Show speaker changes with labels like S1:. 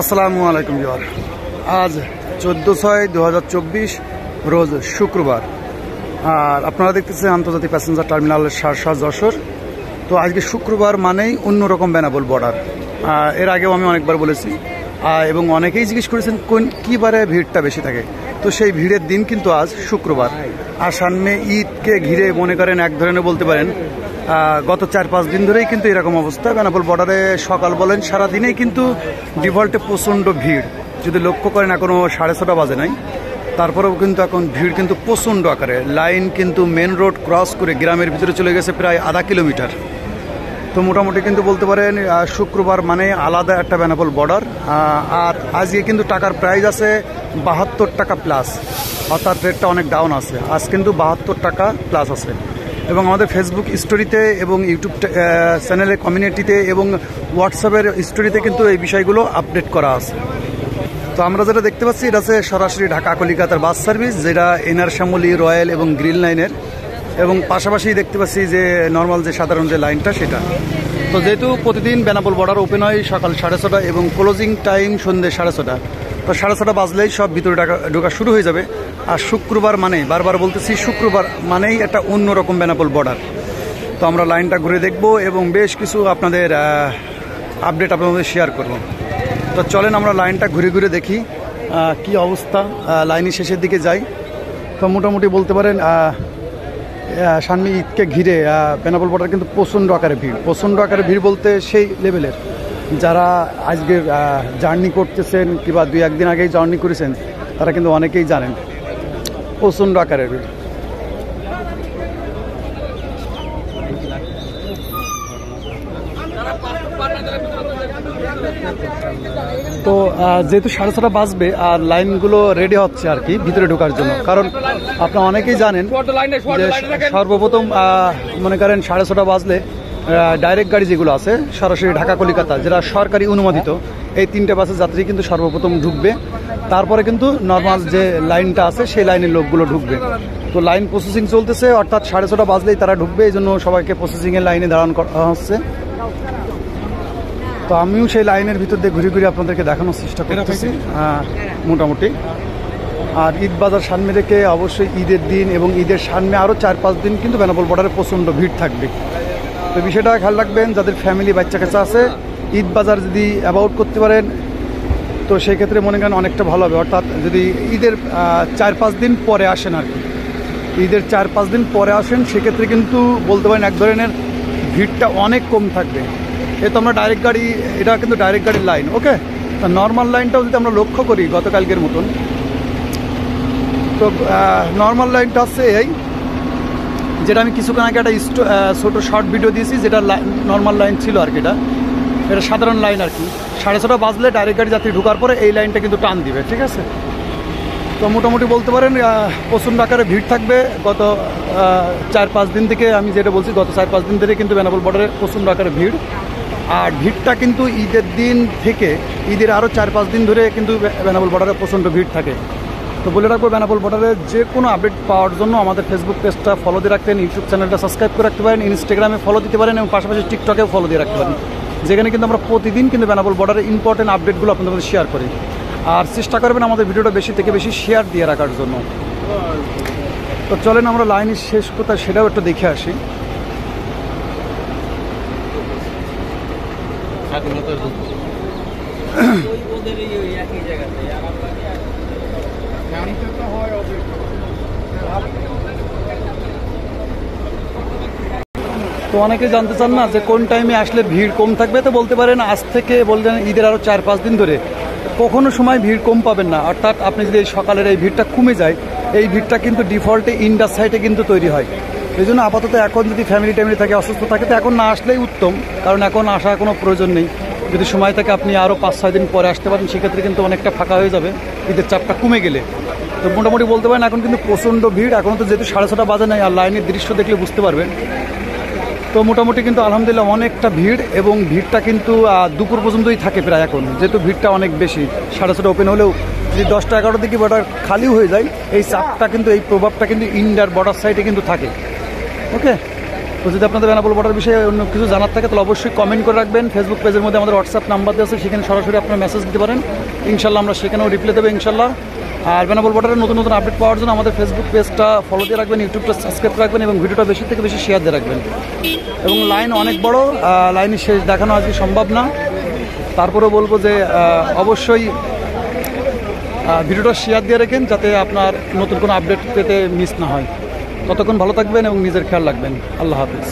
S1: আসসালামু আলাইকুম ভিউয়ার। আজ 14/6/2024 রোজ শুক্রবার, আর আপনারা দেখতেছেন আন্তর্জাতিক প্যাসেঞ্জার টার্মিনালের শার্শা যশোর। তো আজকে শুক্রবার মানেই অন্যরকম বেনাপোল বর্ডার। এর আগেও আমি অনেকবার বলেছি এবং অনেকেই জিজ্ঞেস করেছেন কী বারে ভিড়টা বেশি থাকে। তো সেই ভিড়ের দিন কিন্তু আজ শুক্রবার, আর সামনে ঈদকে ঘিরে মনে করেন এক ধরনের বলতে পারেন গত 4-5 দিন ধরেই কিন্তু এরকম অবস্থা। বেনাপোল বর্ডারে সকাল বলেন সারাদিনেই কিন্তু ডিফল্টে প্রচণ্ড ভিড়। যদি লক্ষ্য করেন এখনও 6:30 বাজে নাই, তারপরেও কিন্তু এখন ভিড় কিন্তু প্রচণ্ড আকারে। লাইন কিন্তু মেন রোড ক্রস করে গ্রামের ভিতরে চলে গেছে প্রায় আধা কিলোমিটার। তো মোটামুটি কিন্তু বলতে পারেন শুক্রবার মানে আলাদা একটা বেনাপোল বর্ডার। আর আজকে কিন্তু টাকার প্রাইস আছে 72 টাকা প্লাস, অর্থাৎ রেটটা অনেক ডাউন আছে। আজ কিন্তু 72 টাকা প্লাস আছে, এবং আমাদের ফেসবুক স্টোরিতে এবং ইউটিউব চ্যানেলের কমিউনিটিতে এবং হোয়াটসঅ্যাপের স্টোরিতে কিন্তু এই বিষয়গুলো আপডেট করা আছে। তো আমরা যেটা দেখতে পাচ্ছি এটা হচ্ছে সরাসরি ঢাকা কলিকাতার বাস সার্ভিস, যেটা এনআর শ্যামলী, রয়্যাল এবং গ্রিন লাইনের, এবং পাশাপাশি দেখতে পাচ্ছি যে নর্মাল যে সাধারণ যে লাইনটা সেটা। তো যেহেতু প্রতিদিন বেনাপোল বর্ডার ওপেন হয় সকাল 6:30 এবং ক্লোজিং টাইম সন্ধ্যে 6:30, তো 6:30 বাজলেই সব ভিতরে ঢোকা শুরু হয়ে যাবে। আর শুক্রবার মানেই, বারবার বলতেছি, শুক্রবার মানেই একটা অন্যরকম বেনাপোল বর্ডার। তো আমরা লাইনটা ঘুরে দেখব এবং বেশ কিছু আপনাদের আপডেট আপনাদের শেয়ার করব। তো চলেন আমরা লাইনটা ঘুরে ঘুরে দেখি কি অবস্থা। লাইনের শেষের দিকে যাই। তো মোটামুটি বলতে পারেন সামনে ঈদকে ঘিরে বেনাপোল বর্ডার কিন্তু প্রচণ্ড আকারে ভিড়। প্রচণ্ড আকারে ভিড় বলতে সেই লেভেলের, যারা আজকে জার্নি করতেছেন কিংবা 2-1 দিন আগেই জার্নি করেছেন তারা কিন্তু অনেকেই জানেন প্রচণ্ড আকারের ভিড়। তো যেহেতু 6:30 বাজবে আর লাইনগুলো রেডি হচ্ছে আর কি ভিতরে ঢোকার জন্য, কারণ আপনারা অনেকেই জানেন যে সর্বপ্রথম মনে করেন 6:30 বাজলে ডাইরেক্ট গাড়ি যেগুলো আছে সরাসরি ঢাকা কলিকাতা, যেটা সরকারি অনুমোদিত, এই 3টে বাসের যাত্রী কিন্তু সর্বপ্রথম ঢুকবে। তারপরে কিন্তু নর্মাল যে লাইনটা আছে সেই লাইনের লোকগুলো ঢুকবে। তো লাইন প্রসেসিং চলতেছে, অর্থাৎ 6:30 বাজলেই তারা ঢুকবে, এই জন্য সবাইকে প্রসেসিংয়ের লাইনে দাঁড়ানো করা হচ্ছে। তো আমিও সেই লাইনের ভিতর দিয়ে ঘুরে ঘুরে আপনাদেরকে দেখানোর চেষ্টা করতেছি মোটামুটি। আর ঈদ বাজার সামনে রেখে অবশ্যই ঈদের দিন এবং ঈদের সামনে আরও 4-5 দিন কিন্তু বেনাপোল বর্ডারে প্রচণ্ড ভিড় থাকবে। তো বিষয়টা খেয়াল রাখবেন, যাদের ফ্যামিলি বাচ্চা কাচ্চা আছে, ঈদ বাজার যদি অ্যাভয়েড করতে পারেন তো সেক্ষেত্রে মনে করেন অনেকটা ভালো হবে। অর্থাৎ যদি ঈদের 4-5 দিন পরে আসেন আর কি, ঈদের 4-5 দিন পরে আসেন, সেক্ষেত্রে কিন্তু বলতে পারেন এক ধরনের ভিড়টা অনেক কম থাকবে। এ তো আমরা ডাইরেক্ট গাড়ি, এটা কিন্তু ডাইরেক্ট গাড়ির লাইন, ওকে। তা নর্মাল লাইনটাও যদি আমরা লক্ষ্য করি গতকালকের মতন, তো নর্মাল লাইনটা হচ্ছে এই, যেটা আমি কিছুক্ষণ আগে একটা ছোটো শর্ট ভিডিও দিয়েছি, যেটা নর্মাল লাইন ছিল আর কি। এটা সাধারণ লাইন আর কি। 6:30 বাজলে ডাইরেক্ট গাড়ি যাত্রী ঢোকার পরে এই লাইনটা কিন্তু টান দিবে, ঠিক আছে। তো মোটামুটি বলতে পারেন প্রচণ্ড আকারে ভিড় থাকবে। গত 4-5 দিন থেকে আমি যেটা বলছি, গত 4-5 দিন ধরে কিন্তু বেনাপোল বর্ডারে প্রচণ্ড আকারে ভিড়। আর ভিড়টা কিন্তু ঈদের দিন থেকে ঈদের আরও 4-5 দিন ধরে কিন্তু বেনাপোল বর্ডারে প্রচণ্ড ভিড় থাকে। তো বলে রাখবো, বেনাপোল বর্ডারে যে কোনো আপডেট পাওয়ার জন্য আমাদের ফেসবুক পেজটা ফলো দিয়ে রাখতেন, ইউটিউব চ্যানেলটা সাবস্ক্রাইব করে রাখতে পারেন, ইনস্টাগ্রামে ফলো দিতে পারেন এবং পাশাপাশি টিকটকেও ফলো দিয়ে রাখতে পারেন, যেখানে কিন্তু আমরা প্রতিদিন কিন্তু বেনাপোল বর্ডারে ইম্পর্টেন্ট আপডেটগুলো আপনাদের মধ্যে শেয়ার করি। আর চেষ্টা করবেন আমাদের ভিডিওটা বেশি থেকে বেশি শেয়ার দিয়ে রাখার জন্য। তো চলেন আমরা লাইনের শেষ কোথায় সেটাও একটু দেখে আসি। তো অনেকে জানতে চান না যে কোন টাইমে আসলে ভিড় কম থাকবে। তো বলতে পারেন আজ থেকে বললেন ঈদের আরও 4-5 দিন ধরে কখনো সময় ভিড় কম পাবেন না। অর্থাৎ আপনি যদি সকালের এই ভিড়টা কমে যায়, এই ভিড়টা কিন্তু ডিফল্টে ইন্ডাস সাইডে কিন্তু তৈরি হয়। এই জন্য আপাতত এখন যদি ফ্যামিলি টাইমলি থাকে, অসুস্থ থাকে, তো এখন না আসলেই উত্তম, কারণ এখন আসার কোনো প্রয়োজন নেই। যদি সময় থাকে আপনি আরও 5-6 দিন পরে আসতে পারেন, সেক্ষেত্রে কিন্তু অনেকটা ফাঁকা হয়ে যাবে ঈদের চাপটা কমে গেলে। তো মোটামুটি বলতে পারেন এখন কিন্তু প্রচণ্ড ভিড়। এখন তো যেহেতু 6:30 বাজে নাই, আর লাইনের দৃশ্য দেখলে বুঝতে পারবেন। তো মোটামুটি কিন্তু আলহামদুলিল্লাহ অনেকটা ভিড়, এবং ভিড়টা কিন্তু দুপুর পর্যন্তই থাকে প্রায় এখন, যেহেতু ভিড়টা অনেক বেশি। 6:30 ওপেন হলেও যদি 10টা-11টার দিকে বর্ডার খালিও হয়ে যায়, এই চাপটা কিন্তু, এই প্রভাবটা কিন্তু ইন্ডিয়ার বর্ডার সাইডে কিন্তু থাকে, ওকে। তো যদি আপনাদের বেনাপোল বর্ডার বিষয়ে অন্য কিছু জানার থাকে তাহলে অবশ্যই কমেন্ট করে রাখবেন। ফেসবুক পেজের মধ্যে আমাদের হোয়াটসঅ্যাপ নাম্বার দেওয়া আছে, সেখানে সরাসরি আপনারা মেসেজ দিতে পারেন, ইনশাল্লাহ আমরা সেখানেও রিপ্লাই দেবো ইনশাল্লাহ। আর বেনাপোল বর্ডারের নতুন নতুন আপডেট পাওয়ার জন্য আমাদের ফেসবুক পেজটা ফলো দিয়ে রাখবেন, ইউটিউবটা সাবস্ক্রাইব রাখবেন এবং ভিডিওটা বেশি থেকে বেশি শেয়ার দিয়ে রাখবেন। এবং লাইন অনেক বড়, লাইনের শেষ দেখানো আজকে সম্ভব না, তারপরেও বলবো যে অবশ্যই ভিডিওটা শেয়ার দিয়ে রাখেন যাতে আপনার নতুন কোনো আপডেট পেতে মিস না হয়। ততক্ষণ ভালো থাকবেন এবং নিজের খেয়াল রাখবেন। আল্লাহ হাফিজ।